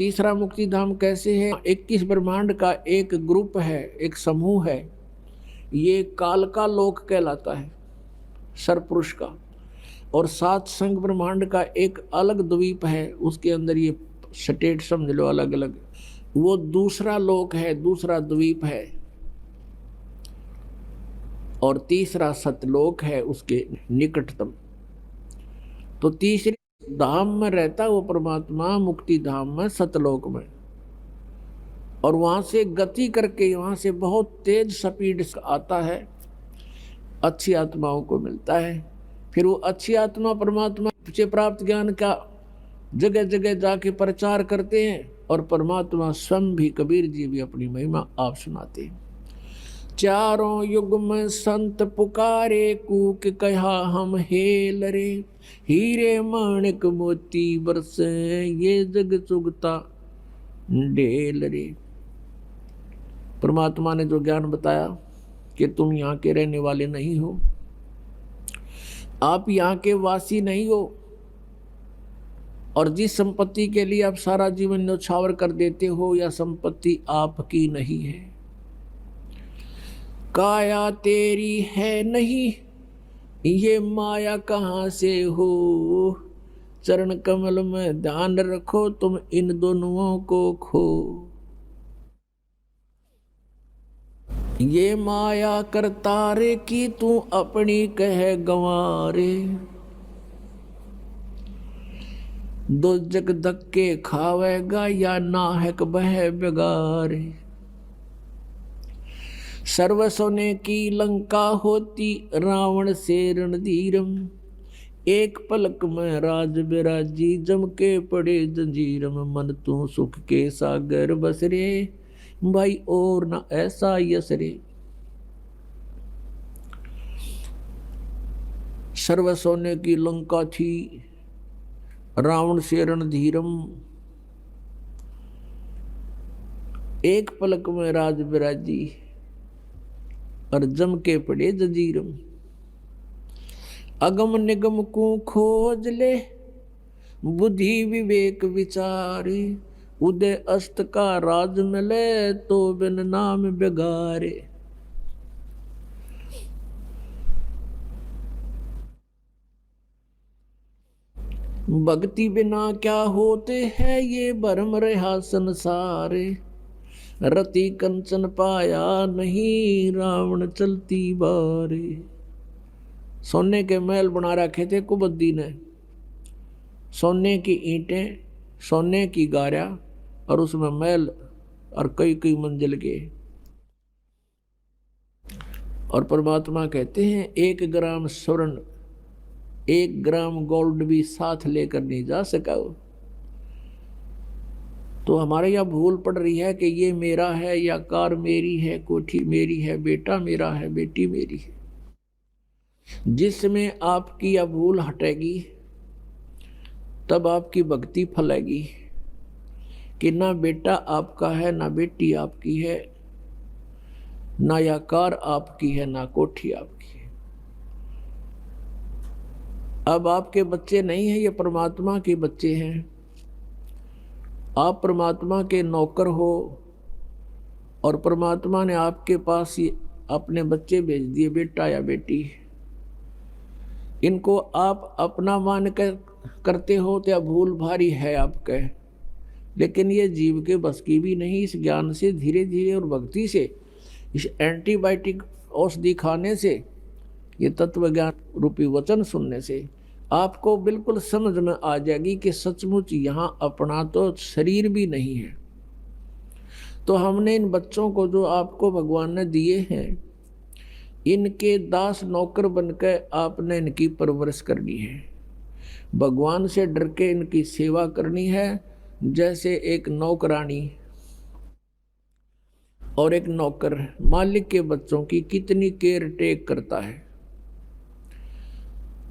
तीसरा मुक्ति धाम कैसे है? 21 ब्रह्मांड का एक ग्रुप है, एक समूह है। ये कालका लोक कहलाता है, सरपुरुष का। और 7 संघ ब्रह्मांड का एक अलग द्वीप है, उसके अंदर ये स्टेट समझ लो अलग अलग, वो दूसरा लोक है, दूसरा द्वीप है। और तीसरा सतलोक है उसके निकटतम। तो तीसरे धाम में रहता वो परमात्मा, मुक्ति धाम में, सतलोक में। और वहां से गति करके, वहां से बहुत तेज स्पीड आता है, अच्छी आत्माओं को मिलता है। फिर वो अच्छी आत्मा परमात्मा से प्राप्त ज्ञान का जगह जगह जाके प्रचार करते हैं, और परमात्मा स्वयं भी, कबीर जी भी अपनी महिमा आप सुनाते हैं। चारों युग में संत पुकारे, कूक कहा हम हेल रे, हीरे माणिक मोती बरसे, ये जग चुगता ढेल रे। परमात्मा ने जो ज्ञान बताया कि तुम यहाँ के रहने वाले नहीं हो, आप यहाँ के वासी नहीं हो, और जिस संपत्ति के लिए आप सारा जीवन न्यौछावर कर देते हो, या संपत्ति आपकी नहीं है। काया तेरी है नहीं, ये माया कहाँ से हो, चरण कमल में ध्यान रखो, तुम इन दोनों को खो। ये माया करतारे की तू अपनी कह गंवारे, दो जग धक्के खावेगा या नाहक बह बेगारे। सर्व सोने की लंका होती रावण से रणधीरम, एक पलक में राज बिराजी जम के पड़े जंजीरम। मन तू सुख के सागर बसरे, भाई और न ऐसा यसरे। सर्व सोने की लंका थी, रावण से रणधीरम, एक पलक में राज बिराजी और जम के पड़े जंजीरम। अगम निगम को खोज ले, बुद्धि विवेक विचारे, उदय अस्त का राज मिले, तो बिन नाम बेगारे। भक्ति बिना क्या होते हैं, ये भरम रहा संसारे। रति कंचन पाया नहीं, रावण चलती बारे। सोने के महल बना रखे थे कुबद्दी ने, सोने की ईंटें, सोने की गारा, और उसमें महल और कई कई मंजिल के। और परमात्मा कहते हैं 1 ग्राम स्वर्ण, 1 ग्राम गोल्ड भी साथ लेकर नहीं जा सका वो। तो हमारे यहाँ भूल पड़ रही है कि ये मेरा है, या कार मेरी है, कोठी मेरी है, बेटा मेरा है, बेटी मेरी है। जिसमें आपकी यह भूल हटेगी, तब आपकी भक्ति फलेगी कि ना बेटा आपका है, ना बेटी आपकी है, ना यह कार आपकी है, ना कोठी आपकी है। अब आपके बच्चे नहीं हैं, ये परमात्मा के बच्चे हैं। आप परमात्मा के नौकर हो, और परमात्मा ने आपके पास ही अपने बच्चे भेज दिए, बेटा या बेटी। इनको आप अपना मान कर करते हो तो भूल भारी है आपके, लेकिन ये जीव के बस की भी नहीं। इस ज्ञान से धीरे धीरे और भक्ति से, इस एंटीबायोटिक औषधि खाने से, ये तत्व ज्ञान रूपी वचन सुनने से आपको बिल्कुल समझ में आ जाएगी कि सचमुच यहाँ अपना तो शरीर भी नहीं है। तो हमने इन बच्चों को जो आपको भगवान ने दिए हैं, इनके दास नौकर बनकर आपने इनकी परवरिश करनी है। भगवान से डर के इनकी सेवा करनी है, जैसे एक नौकरानी और एक नौकर मालिक के बच्चों की कितनी केयर टेक करता है।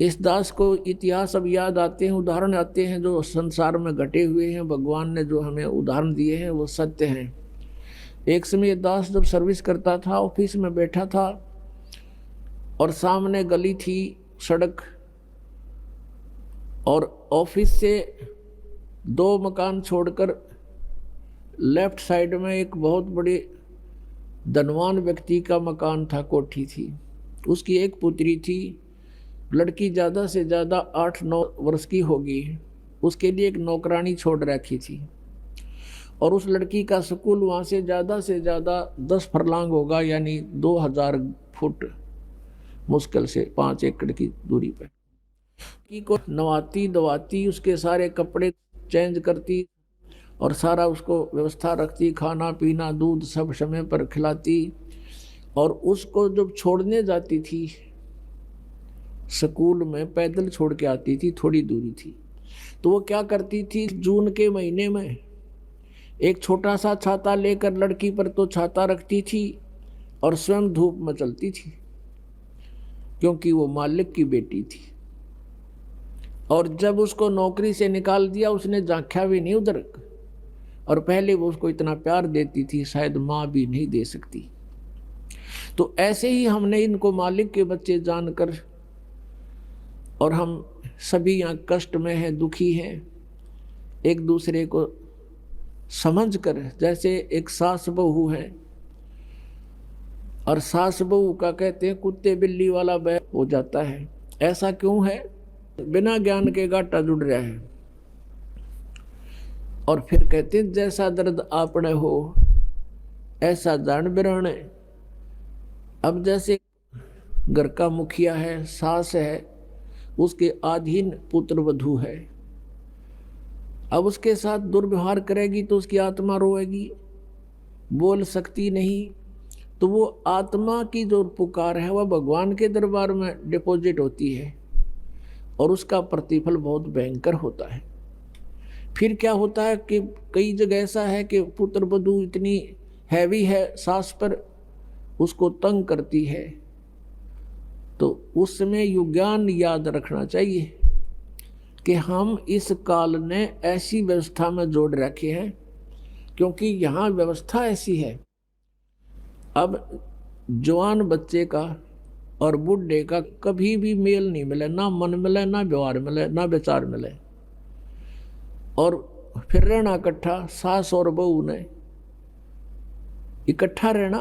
इस दास को इतिहास अब याद आते हैं, उदाहरण आते हैं जो संसार में घटे हुए हैं। भगवान ने जो हमें उदाहरण दिए हैं वो सत्य हैं। एक समय दास जब सर्विस करता था, ऑफिस में बैठा था, और सामने गली थी, सड़क, और ऑफिस से 2 मकान छोड़कर लेफ्ट साइड में एक बहुत बड़े धनवान व्यक्ति का मकान था, कोठी थी। उसकी एक पुत्री थी, लड़की ज़्यादा से ज़्यादा 8-9 वर्ष की होगी। उसके लिए एक नौकरानी छोड़ रखी थी, और उस लड़की का स्कूल वहाँ से ज़्यादा 10 फरलांग होगा, यानी 2000 फुट, मुश्किल से 5 एकड़ की दूरी पर। लड़की को नवाती धवाती, उसके सारे कपड़े चेंज करती और सारा उसको व्यवस्था रखती, खाना पीना दूध सब समय पर खिलाती। और उसको जब छोड़ने जाती थी स्कूल में, पैदल छोड़ के आती थी, थोड़ी दूरी थी, तो वो क्या करती थी, जून के महीने में एक छोटा सा छाता लेकर लड़की पर तो छाता रखती थी और स्वयं धूप में चलती थी, क्योंकि वो मालिक की बेटी थी। और जब उसको नौकरी से निकाल दिया, उसने झांका भी नहीं उधर, और पहले वो उसको इतना प्यार देती थी, शायद माँ भी नहीं दे सकती। तो ऐसे ही हमने इनको मालिक के बच्चे जानकर, और हम सभी यहाँ कष्ट में हैं, दुखी हैं, एक दूसरे को समझकर, जैसे एक सास बहू है, और सास बहू का कहते हैं कुत्ते बिल्ली वाला बैर हो जाता है। ऐसा क्यों है? बिना ज्ञान के गाटा जुड़ रहा है। और फिर कहते हैं जैसा दर्द आपने हो ऐसा जान बिराने। अब जैसे घर का मुखिया है, सास है, उसके अधीन पुत्र वधू है, अब उसके साथ दुर्व्यवहार करेगी तो उसकी आत्मा रोएगी, बोल सकती नहीं। तो वो आत्मा की जो पुकार है वह भगवान के दरबार में डिपॉजिट होती है, और उसका प्रतिफल बहुत भयंकर होता है। फिर क्या होता है कि कई जगह ऐसा है कि पुत्र वधू इतनी हैवी है सास पर, उसको तंग करती है, तो उस समय युज्ञान याद रखना चाहिए कि हम इस काल ने ऐसी व्यवस्था में जोड़ रखे हैं, क्योंकि यहाँ व्यवस्था ऐसी है। अब जवान बच्चे का और बुढ़े का कभी भी मेल नहीं मिले, ना मन मिले, ना व्यवहार मिले, ना विचार मिले, और फिर रहना इकट्ठा, सास और बहू ने इकट्ठा रहना,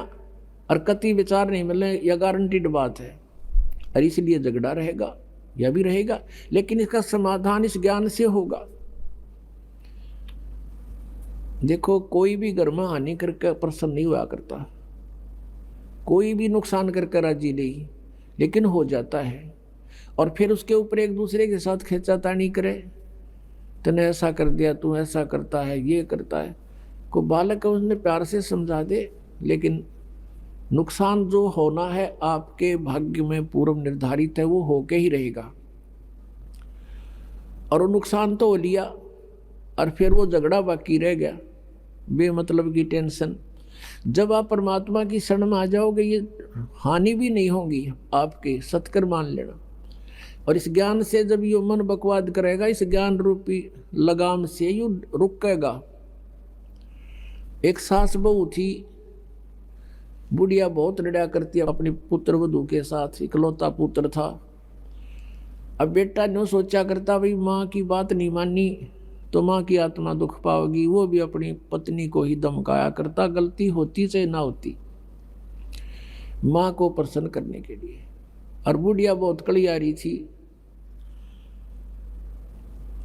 और कति विचार नहीं मिले, यह गारंटीड बात है। और इसलिए झगड़ा रहेगा, यह भी रहेगा, लेकिन इसका समाधान इस ज्ञान से होगा। देखो, कोई भी घर में हानि करके प्रसन्न नहीं हुआ करता, कोई भी नुकसान करके राजी नहीं, लेकिन हो जाता है। और फिर उसके ऊपर एक दूसरे के साथ खींचातानी करे, तूने ऐसा कर दिया, तू ऐसा करता है, ये करता है। को बालक है, उसने प्यार से समझा दे, लेकिन नुकसान जो होना है आपके भाग्य में पूर्व निर्धारित है, वो होके ही रहेगा। और वो नुकसान तो हो लिया, और फिर वो झगड़ा बाकी रह गया, बेमतलब की टेंशन। जब आप परमात्मा की शरण में आ जाओगे, ये हानि भी नहीं होगी आपके, सत्कर मान लेना। और इस ज्ञान से जब ये मन बकवाद करेगा, इस ज्ञान रूपी लगाम से यू रुकेगा। एक सास बहू थी, बुढ़िया बहुत लड़ा करती अपने पुत्र वधू के साथ, इकलौता पुत्र था। अब बेटा न्यों सोचा करता, भाई माँ की बात नहीं मानी तो माँ की आत्मा दुख पाओगी। वो भी अपनी पत्नी को ही धमकाया करता, गलती होती चाहे ना होती, माँ को प्रसन्न करने के लिए। और बुढ़िया बहुत कलियारी थी।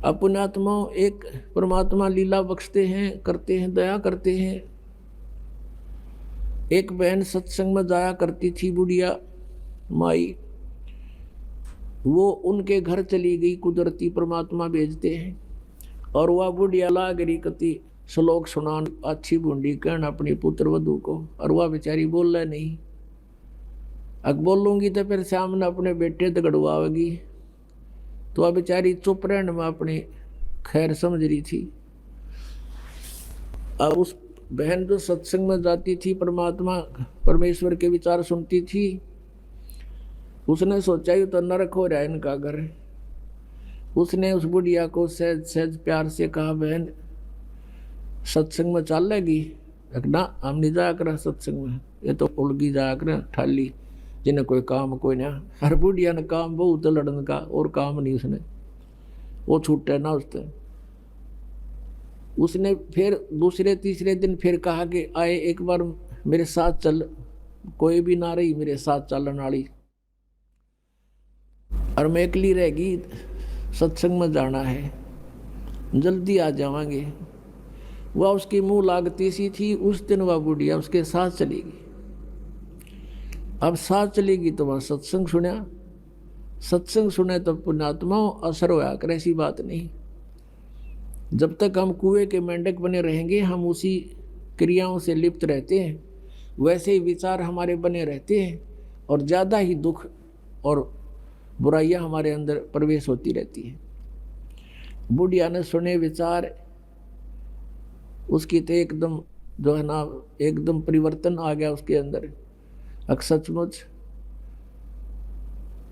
अपने आत्मा एक परमात्मा लीला बख्शते हैं, करते हैं, दया करते हैं। एक बहन सत्संग में जाया करती थी, बुढ़िया माई, वो उनके घर चली गई, कुदरती परमात्मा भेजते हैं। और वह बुढ़िया लागरी कति श्लोक सुनान, अच्छी बूंदी कहना अपनी पुत्र वधू को, और वह बेचारी बोल रहा नहीं। अब बोलूंगी तो फिर सामने अपने बेटे दगड़वाएगी, तो वह बेचारी चुप रहने में अपनी खैर समझ रही थी। अब उस बहन जो सत्संग में जाती थी, परमात्मा परमेश्वर के विचार सुनती थी, उसने सोचा ही तो नरक हो रहा है इनका घर। उसने उस बुढ़िया को सहज सहज प्यार से कहा, बहन सत्संग में चल लेगी? ना, हम नहीं जाया कर सत्संग में, ये तो उलगी जाया कर ठाली, जिन्हें कोई काम कोई ना। हर बुढ़िया ने काम बहुत लड़न का, और काम नहीं उसने, वो छूटे ना उससे। उसने फिर दूसरे तीसरे दिन फिर कहा कि आए एक बार मेरे साथ चल, कोई भी ना रही मेरे साथ चलन वाली, और मैं अकेली रहेगी, सत्संग में जाना है, जल्दी आ जावांगे। वह उसकी मुंह लागती सी थी, उस दिन वह बुढ़िया उसके साथ चलेगी। अब साथ चलेगी तो वह सत्संग सुना, सत्संग सुने तो पुण्यात्माओं असर होया कर, ऐसी बात नहीं। जब तक हम कुएं के मेंढक बने रहेंगे, हम उसी क्रियाओं से लिप्त रहते हैं, वैसे ही विचार हमारे बने रहते हैं, और ज़्यादा ही दुख और बुराइयां हमारे अंदर प्रवेश होती रहती है। बुढ़िया ने सुने विचार, उसकी तो एकदम जो है ना, एकदम परिवर्तन आ गया उसके अंदर। सचमुच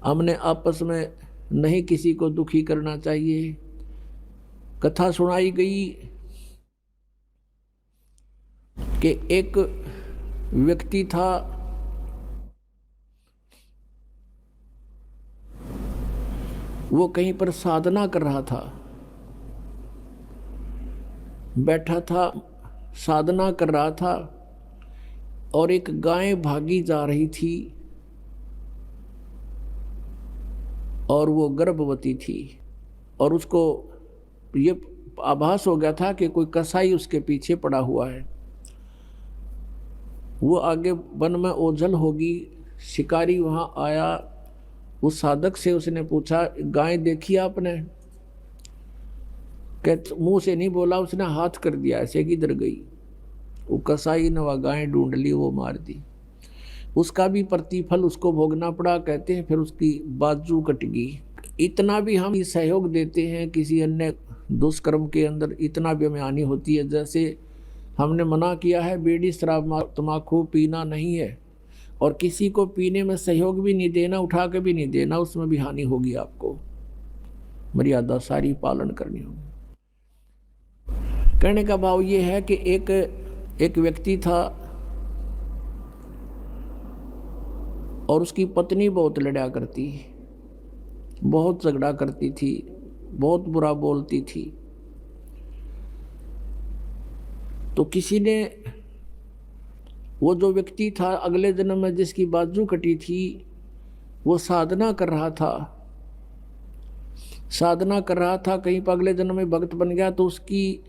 हमने आपस में नहीं किसी को दुखी करना चाहिए। कथा सुनाई गई कि एक व्यक्ति था, वो कहीं पर साधना कर रहा था, बैठा था, साधना कर रहा था, और एक गाय भागी जा रही थी और वो गर्भवती थी, और उसको ये आभास हो गया था कि कोई कसाई उसके पीछे पड़ा हुआ है। वो आगे वन में ओझल होगी, शिकारी वहां आया, उस साधक से उसने पूछा गाय देखी आपने? मुंह से नहीं बोला, उसने हाथ कर दिया ऐसे, किधर गई? वो कसाई ने वह गाय ढूंढ ली, वो मार दी। उसका भी प्रतिफल उसको भोगना पड़ा, कहते हैं फिर उसकी बाजू कट गई। इतना भी हम सहयोग देते हैं किसी अन्य दुष्कर्म के अंदर, इतना भी हमें हानि होती है। जैसे हमने मना किया है बीड़ी शराब तम्बाकू पीना नहीं है, और किसी को पीने में सहयोग भी नहीं देना, उठा के भी नहीं देना, उसमें भी हानि होगी। आपको मर्यादा सारी पालन करनी होगी। कहने का भाव ये है कि एक व्यक्ति था और उसकी पत्नी बहुत लड़ा करती, बहुत झगड़ा करती थी, बहुत बुरा बोलती थी। तो किसी ने, वो जो व्यक्ति था अगले जन्म में जिसकी बाजू कटी थी, वो साधना कर रहा था, साधना कर रहा था, कहीं पर अगले जन्म में भक्त बन गया। तो उसकी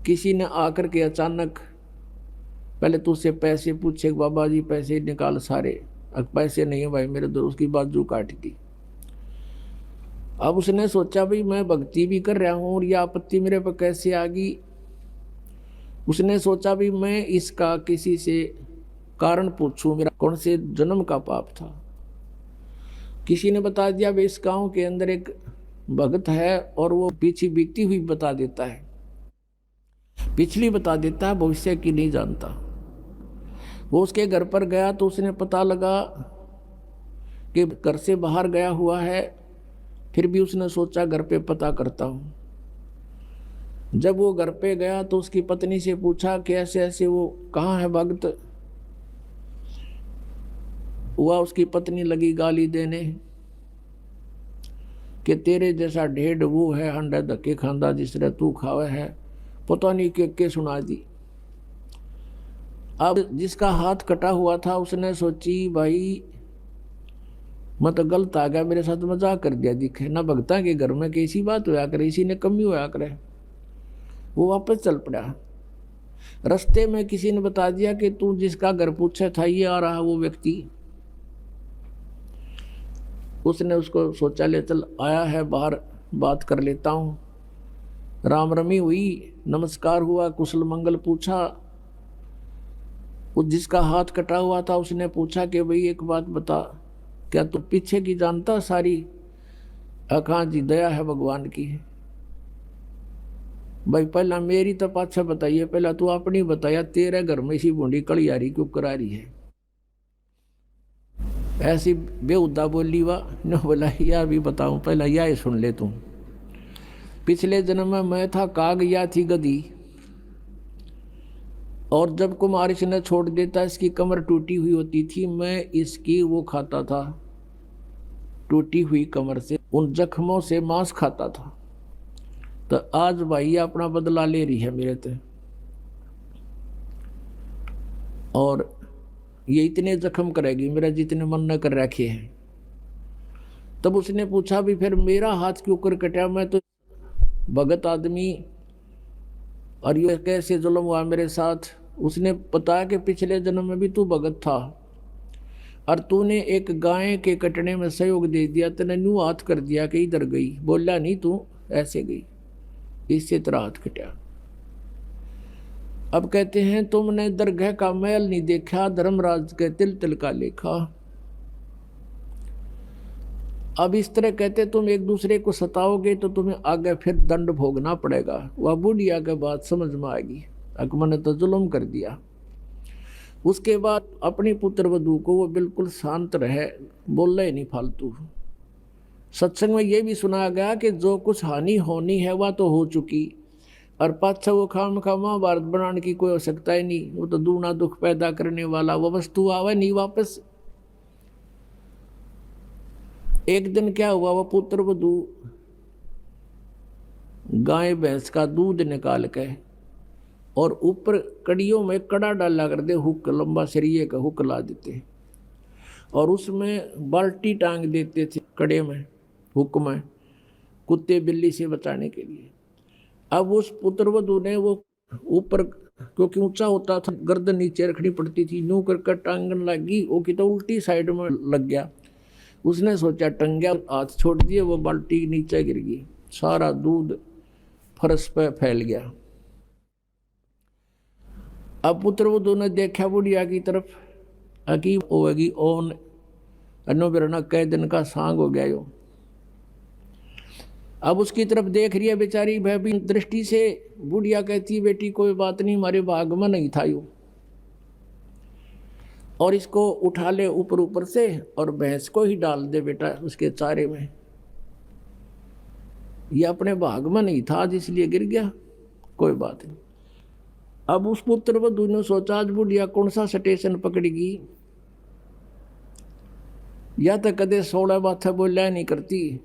किसी ने आकर के अचानक पहले तो उससे पैसे पूछे, बाबा जी पैसे निकाल सारे। अब पैसे नहीं है भाई मेरे दोस्त, उसकी बाजू काट दी। अब उसने सोचा भाई मैं भक्ति भी कर रहा हूँ और यह आपत्ति मेरे पर कैसे आ गई। उसने सोचा भी मैं इसका किसी से कारण पूछूं, मेरा कौन से जन्म का पाप था। किसी ने बता दिया भाई इस गांव के अंदर एक भगत है और वो पीछे बीतती हुई बता देता है, पिछली बता देता है, भविष्य की नहीं जानता। वो उसके घर पर गया तो उसने पता लगा कि घर से बाहर गया हुआ है, फिर भी उसने सोचा घर पे पता करता हूँ। जब वो घर पे गया तो उसकी पत्नी से पूछा कि ऐसे ऐसे वो कहाँ है भगत हुआ। उसकी पत्नी लगी गाली देने कि तेरे जैसा ढेढ़ वो है, अंडा धक्के खांदा जिस तरह तू खावे है, पता नहीं के सुना दी। अब जिसका हाथ कटा हुआ था उसने सोची भाई मैं तो गलत आ गया, मेरे साथ मजाक कर दिया, दिखे ना भगता के घर में कैसी बात होया करे, इसी ने कमी होया करे। वो वापस चल पड़ा। रास्ते में किसी ने बता दिया कि तू जिसका घर पूछा था ये आ रहा वो व्यक्ति। उसने उसको सोचा ले चल आया है बाहर, बात कर लेता हूँ। राम रमी हुई, नमस्कार हुआ, कुशल मंगल पूछा। उस जिसका हाथ कटा हुआ था उसने पूछा कि भाई एक बात बता, क्या तू पीछे की जानता सारी? कहाँ जी, दया है भगवान की। भाई पहला मेरी तो पाछा बताइए, पहला तू अपनी बताया, तेरे घर में इसी बूंदी कलियारी क्यों करा रही है? ऐसी बेहुदा बोली वाह न बोला, यार भी बताऊं पहला यह सुन ले तू। पिछले जन्म में मैं था काग, या थी गधी, और जब कुमार इसने छोड़ देता, इसकी कमर टूटी हुई होती थी, मैं इसकी वो खाता था, टूटी हुई कमर से उन जख्मों से मांस खाता था। तो आज भाई अपना बदला ले रही है मेरे ते, और ये इतने जख्म करेगी मेरा जितने मन न कर रखे हैं। तब उसने पूछा भी फिर मेरा हाथ क्यों कर कटा, मैं तो भगत आदमी, और ये कैसे जुल्म हुआ मेरे साथ। उसने बताया कि पिछले जन्म में भी तू भगत था और तूने एक गाय के कटने में सहयोग दे दिया, तूने न्यू हाथ कर दिया कि इधर गई, बोला नहीं तू ऐसे गई, इससे तेरा हाथ कटा। अब कहते हैं तुमने दरगाह का महल नहीं देखा, धर्मराज के तिल तिल का लेखा। अब इस तरह कहते तुम एक दूसरे को सताओगे तो तुम्हें आगे फिर दंड भोगना पड़ेगा। वह बुढ़िया के बात समझ में आएगी, अकबर ने तो जुल्म कर दिया। उसके बाद अपनी पुत्र वधू को वो बिल्कुल शांत रहे, बोल रहे नहीं फालतू। सत्संग में ये भी सुनाया गया कि जो कुछ हानि होनी है वह तो हो चुकी, और पाछा वो खाम खा महाभारत बनाने की कोई आवश्यकता ही नहीं। वो तो दूना दुख पैदा करने वाला वो वस्तु आवे नहीं वापस। एक दिन क्या हुआ, वो पुत्र वधू गाय भैंस का दूध निकाल के और ऊपर कड़ियों में कड़ा डाला कर दे, हुक लंबा सरिये का हुक ला देते और उसमें बाल्टी टांग देते थे कड़े में, हुक में, कुत्ते बिल्ली से बचाने के लिए। अब उस पुत्र वधू ने वो ऊपर, क्योंकि ऊंचा होता था, गर्दन नीचे रखनी पड़ती थी, यूं कर टांगन लगी, वो की तो उल्टी साइड में लग गया। उसने सोचा टंगा, हाथ छोड़ दिए, वो बाल्टी नीचे गिर गई, सारा दूध फर्श पे फैल गया। अब पुत्र वधू ने देखा बुढ़िया की तरफ, अकीब होगी ओन अनो बिरना कई दिन का सांग हो गया यो। अब उसकी तरफ देख रही है बेचारी भयभीन दृष्टि से। बुढ़िया कहती बेटी कोई बात नहीं, हमारे भाग में नहीं था यो, और इसको उठा ले ऊपर ऊपर से और भैंस को ही डाल दे बेटा उसके चारे में, ये अपने भाग में नहीं था इसलिए गिर गया, कोई बात नहीं। अब उस पुत्र वधू ने सोचा आज बुढ़िया कौन सा स्टेशन पकड़ेगी, या तो कदे 16 बातें बोलिया नहीं करती।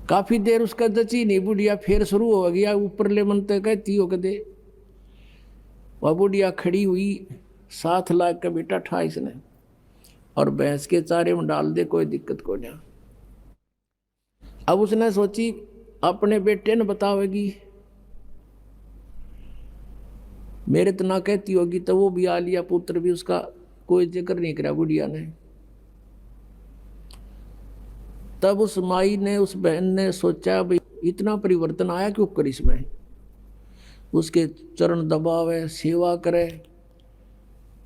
काफी देर उसका जची नहीं बुढ़िया, फिर शुरू हो गया ऊपर ले मनते कहती हो कदे। वह बुढ़िया खड़ी हुई, 7 लाख का बेटा ठा इसने और भैंस के चारे में डाल दे, कोई दिक्कत को नहीं। अब उसने सोची अपने बेटे ने बतावेगी, मेरे तो ना कहती होगी तो वो भी आ लिया, पुत्र भी उसका कोई जिक्र नहीं करा बुढ़िया ने। तब उस माई ने, उस बहन ने सोचा भाई इतना परिवर्तन आया क्यों कर इसमें, उसके चरण दबावे, सेवा करे।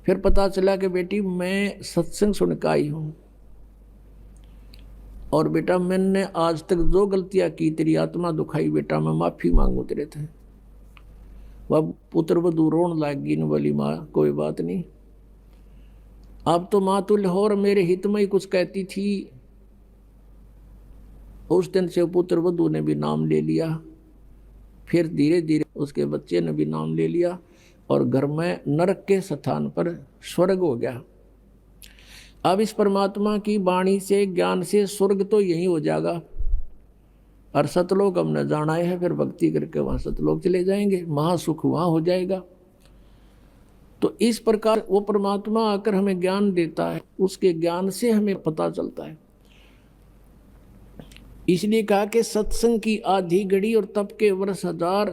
फिर पता चला कि बेटी मैं सत्संग सुन के आई हूँ, और बेटा मैंने आज तक जो गलतियां की तेरी आत्मा दुखाई, बेटा मैं माफी मांगू तेरे थे। वह पुत्र वधू रोन लागी, न बोली माँ कोई बात नहीं, अब तो माँ तुल्य हो और मेरे हित में ही कुछ कहती थी। उस दिन से पुत्र वधू ने भी नाम ले लिया, फिर धीरे धीरे उसके बच्चे ने भी नाम ले लिया, और घर में नरक के स्थान पर स्वर्ग हो गया। अब इस परमात्मा की वाणी से, ज्ञान से स्वर्ग तो यही हो जाएगा, और सतलोक हमने जाना है, फिर भक्ति करके वहाँ सतलोक चले जाएंगे, महासुख वहाँ हो जाएगा। तो इस प्रकार वो परमात्मा आकर हमें ज्ञान देता है, उसके ज्ञान से हमें पता चलता है। इसलिए कहा कि सत्संग की आधी घड़ी और तप के वर्ष 1000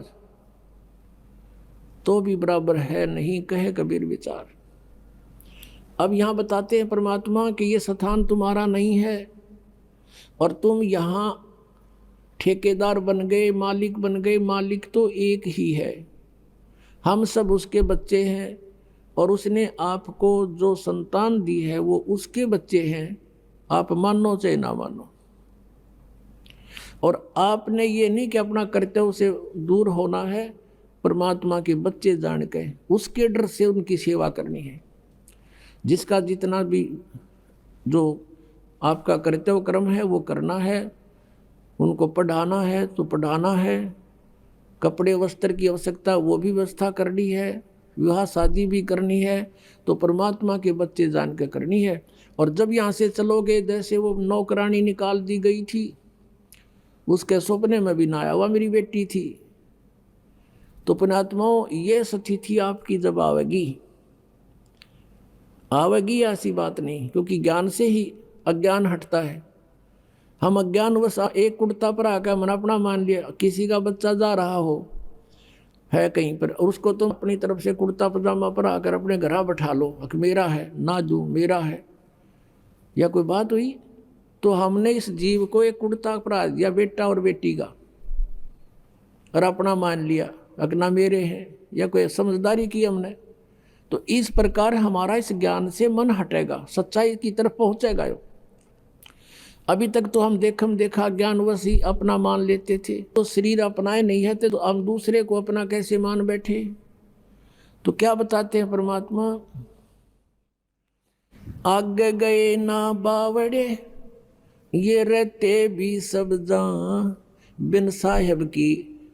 तो भी बराबर है नहीं, कहे कबीर विचार। अब यहां बताते हैं परमात्मा कि ये स्थान तुम्हारा नहीं है, और तुम यहां ठेकेदार बन गए, मालिक बन गए। मालिक तो एक ही है, हम सब उसके बच्चे हैं, और उसने आपको जो संतान दी है वो उसके बच्चे हैं, आप मानो चाहे ना मानो। और आपने ये नहीं कि अपना कर्तव्य से दूर होना है, परमात्मा के बच्चे जान के उसके डर से उनकी सेवा करनी है। जिसका जितना भी जो आपका कर्तव्य कर्म है वो करना है, उनको पढ़ाना है तो पढ़ाना है, कपड़े वस्त्र की आवश्यकता वो भी व्यवस्था करनी है, विवाह शादी भी करनी है, तो परमात्मा के बच्चे जान के करनी है। और जब यहाँ से चलोगे, जैसे वो नौकरानी निकाल दी गई थी, उसके सपने में भी ना आया हुआ मेरी बेटी थी। तो पुण्यात्माओं, ये स्थिति आपकी जब आवेगी ऐसी बात नहीं, क्योंकि ज्ञान से ही अज्ञान हटता है। हम अज्ञान बस एक कुर्ता पर आकर मन अपना मान लिया, किसी का बच्चा जा रहा हो है कहीं पर, और उसको तुम अपनी तरफ से कुर्ता पजामा पर आकर अपने घर बैठा लो कि मेरा है, ना दू मेरा है, या कोई बात हुई? तो हमने इस जीव को एक कुर्ता परा दिया, बेटा और बेटी का, और अपना मान लिया अगना मेरे हैं, या कोई समझदारी की हमने। तो इस प्रकार हमारा इस ज्ञान से मन हटेगा, सच्चाई की तरफ पहुंचेगा। अभी तक तो हम देखा ज्ञानवश ही अपना मान लेते थे, तो शरीर अपनाए नहीं है तो हम दूसरे को अपना कैसे मान बैठे? तो क्या बताते हैं परमात्मा, आगे गए ना बावड़े ये रहते भी सब जान, बिन साहेब की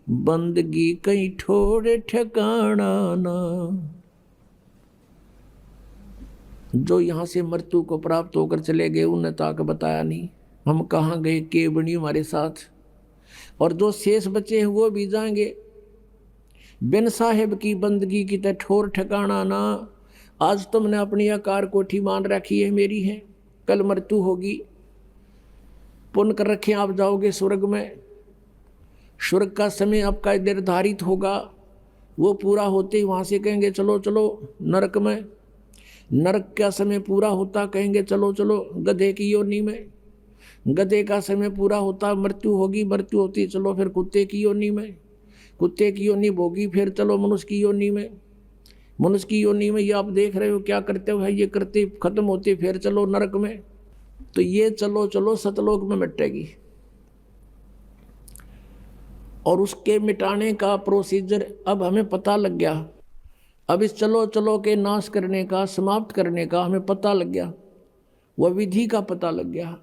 बंदगी कहीं ठोड़े ठिकाना ना। जो यहाँ से मृत्यु को प्राप्त होकर चले गए उन्हें तो आके बताया नहीं हम कहाँ गए, के बनी हमारे साथ, और जो शेष बचे हैं वो भी जाएंगे। बिन साहेब की बंदगी की तो ठोर ठिकाना ना। आज तुमने अपनी आकार कोठी मान रखी है मेरी है, कल मृत्यु होगी, पुण्य कर रखे आप जाओगे स्वर्ग में, स्वर्ग का समय आपका निर्धारित होगा, वो पूरा होते ही वहाँ से कहेंगे चलो चलो नरक में, नरक का समय पूरा होता कहेंगे चलो चलो गधे की योनि में, गधे का समय पूरा होता मृत्यु होगी, मृत्यु होती चलो फिर कुत्ते की योनि में, कुत्ते की योनि भोगी फिर चलो मनुष्य की योनि में, मनुष्य की योनि में ये आप देख रहे हो क्या करते हो, ये करते खत्म होते फिर चलो नरक में। तो ये चलो चलो सतलोक में मिटेगी, और उसके मिटाने का प्रोसीजर अब हमें पता लग गया। अब इस चलो चलो के नाश करने का, समाप्त करने का हमें पता लग गया, वह विधि का पता लग गया।